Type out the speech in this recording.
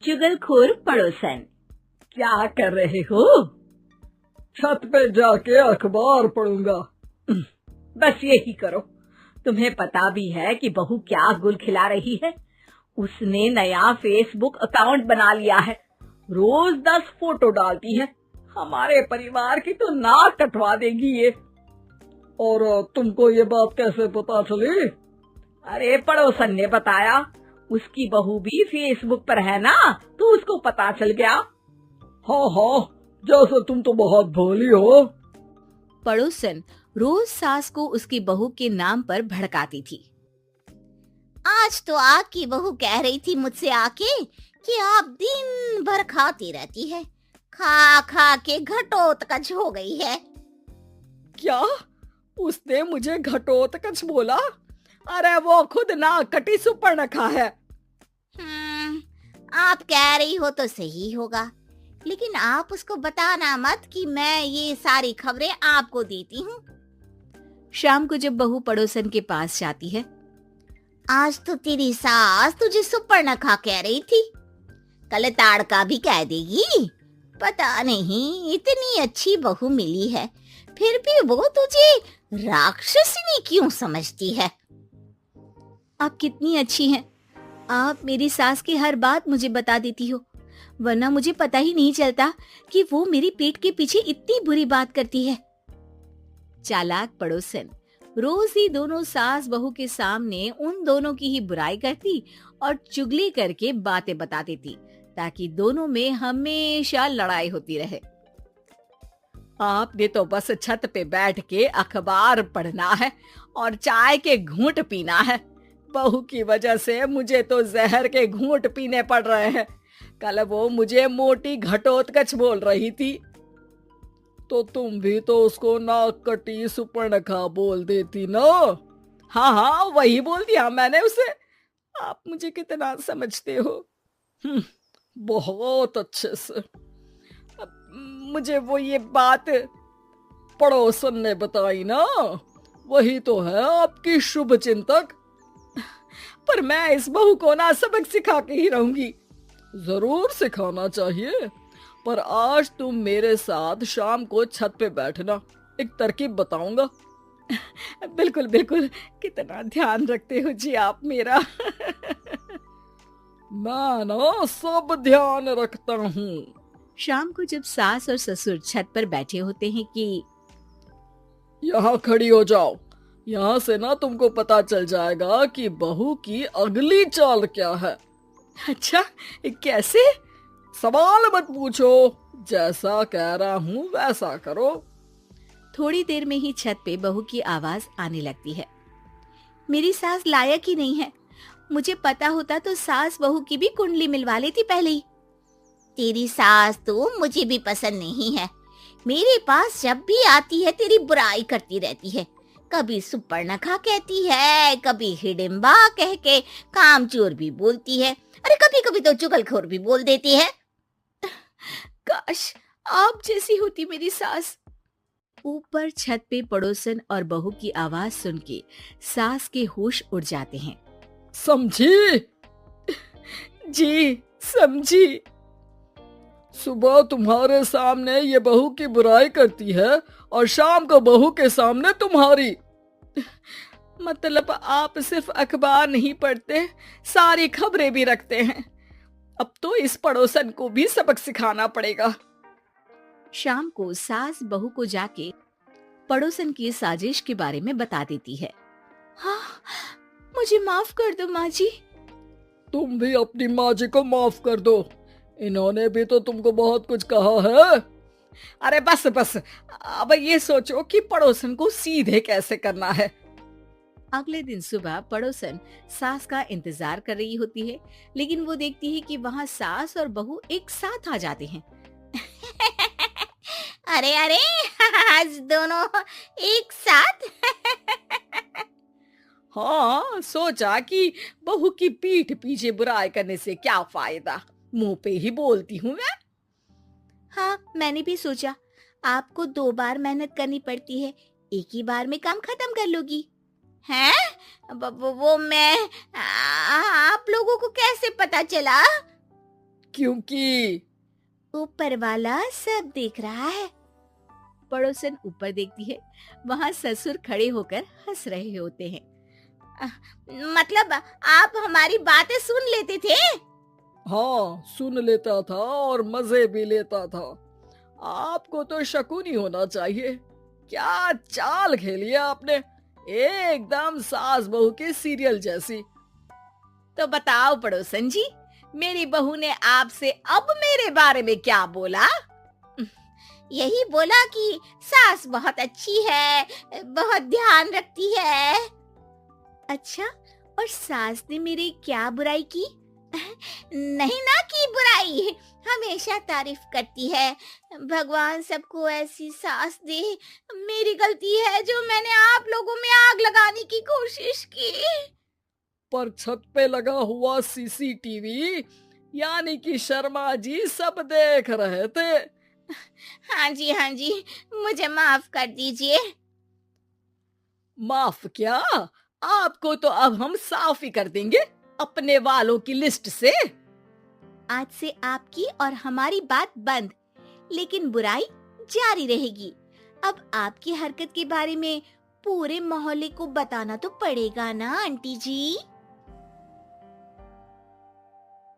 चुगलखोर पड़ोसन। क्या कर रहे हो? छत पे जाके अखबार पढ़ूंगा। बस यही करो। तुम्हें पता भी है कि बहू क्या गुल खिला रही है। उसने नया फेसबुक अकाउंट बना लिया है। रोज 10 फोटो डालती है। हमारे परिवार की तो नाक कटवा देगी ये। और तुमको ये बात कैसे पता चली? अरे पड़ोसन ने बताया। उसकी बहू भी फेसबुक पर है ना, तो उसको पता चल गया। हाँ हाँ, जैसे तुम तो बहुत भोली हो। पड़ोसन रोज सास को उसकी बहू के नाम पर भड़काती थी। आज तो आपकी बहू कह रही थी मुझसे आके कि आप दिन भर खाती रहती है, खा खा के घटोत्कच हो गई है। क्या? उसने मुझे घटोत्कच बोला? अरे वो खुद ना कटी सुपर्णखा है। आप कह रही हो तो सही होगा, लेकिन आप उसको बताना मत कि मैं ये सारी खबरें आपको देती हूँ। शाम को जब बहू पड़ोसन के पास जाती है, आज तो तेरी सास तुझे सुपर्णखा कह रही थी, कल ताड़का भी कह देगी। पता नहीं इतनी अच्छी बहू मिली है, फिर भी वो तुझे राक्षसनी क्यों समझती है? आप कितनी अच्छी हैं। आप मेरी सास की हर बात मुझे बता देती हो, वरना मुझे पता ही नहीं चलता कि वो मेरी पीठ के पीछे इतनी बुरी बात करती है। चालाक पड़ोसन रोज ही दोनों सास बहू के सामने उन दोनों की ही बुराई करती और चुगली करके बातें बता देती, ताकि दोनों में हमेशा लड़ाई होती रहे। आपने तो बस छत पे बैठ के अखबार पढ़ना है और चाय के घूंट पीना है। बहू की वजह से मुझे तो जहर के घूंट पीने पड़ रहे हैं। कल वो मुझे मोटी घटोत्कच बोल रही थी, तो तुम भी तो उसको नाक कटी सुपर्णखा बोल देती ना। हाँ हाँ, वही बोल दिया मैंने उसे। आप मुझे कितना समझते हो? बहुत अच्छे से। मुझे वो ये बात पड़ोसन ने बताई ना, वही तो है आपकी शुभ चिंतक। पर मैं इस बहू को ना सबक सिखा के ही रहूंगी। जरूर सिखाना चाहिए, पर आज तुम मेरे साथ शाम को छत पे बैठना, एक तरकीब बताऊंगा। बिल्कुल बिल्कुल, कितना ध्यान रखते हो जी आप मेरा। मैं ना सब ध्यान रखता हूँ। शाम को जब सास और ससुर छत पर बैठे होते हैं कि यहाँ खड़ी हो जाओ, यहाँ से ना तुमको पता चल जाएगा कि बहू की अगली चाल क्या है। अच्छा, कैसे? सवाल मत पूछो, जैसा कह रहा हूँ वैसा करो। थोड़ी देर में ही छत पे बहू की आवाज आने लगती है। मेरी सास लायक ही नहीं है। मुझे पता होता तो सास बहू की भी कुंडली मिलवा लेती पहले ही। तेरी सास तो मुझे भी पसंद नहीं है। मेरे पास जब भी आती है तेरी बुराई करती रहती है। कभी सुपर्णखा कहती है, कभी हिडिंबा कह के कामचोर भी बोलती है, अरे कभी कभी तो चुगलखोर भी बोल देती है। काश आप जैसी होती मेरी सास। ऊपर छत पे पड़ोसन और बहू की आवाज सुन के सास के होश उड़ जाते हैं। समझी? जी समझी। सुबह तुम्हारे सामने ये बहू की बुराई करती है और शाम को बहू के सामने तुम्हारी। मतलब आप सिर्फ अखबार नहीं पढ़ते, सारी खबरें भी रखते हैं। अब तो इस पड़ोसन को भी सबक सिखाना पड़ेगा। शाम को सास बहू को जाके पड़ोसन की साजिश के बारे में बता देती है। हाँ, मुझे माफ कर दो माँ जी। तुम भी अपनी माँ जी को माफ कर दो, इन्होंने भी तो तुमको बहुत कुछ कहा है। अरे बस बस, अब ये सोचो कि पड़ोसन को सीधे कैसे करना है। अगले दिन सुबह पड़ोसन सास का इंतजार कर रही होती है, लेकिन वो देखती है कि वहाँ सास और बहू एक साथ आ जाते हैं। अरे अरे, आज दोनों एक साथ। हाँ, सोचा कि बहू की पीठ पीछे बुराई करने से क्या फायदा, मुंह पे ही बोलती हूँ मैं। हाँ, मैंने भी सोचा आपको 2 बार मेहनत करनी पड़ती है, एक ही बार में काम खत्म कर लोगी। हैं? वो मैं आप लोगों को कैसे पता चला? क्योंकि ऊपर वाला सब देख रहा है। पड़ोसन ऊपर देखती है, वहाँ ससुर खड़े होकर हंस रहे होते हैं। मतलब आप हमारी बातें सुन लेते थे? हाँ, सुन लेता था और मजे भी लेता था। आपको तो शकुनी होना चाहिए। क्या चाल खेली है आपने, एकदम सास बहू के सीरियल जैसी। तो बताओ पड़ोसन जी, मेरी बहू ने आपसे अब मेरे बारे में क्या बोला? यही बोला कि सास बहुत अच्छी है, बहुत ध्यान रखती है। अच्छा, और सास ने मेरी क्या बुराई की? नहीं ना की बुराई, हमेशा तारीफ करती है। भगवान सबको ऐसी सास दे। मेरी गलती है जो मैंने आप लोगों में आग लगाने की कोशिश की। पर छत पे लगा हुआ सीसीटीवी यानी कि शर्मा जी सब देख रहे थे। हाँ जी, मुझे माफ कर दीजिए। माफ क्या, आपको तो अब हम साफ ही कर देंगे अपने वालों की लिस्ट से। आज से आपकी और हमारी बात बंद, लेकिन बुराई जारी रहेगी। अब आपकी हरकत के बारे में पूरे मोहल्ले को बताना तो पड़ेगा ना आंटी जी।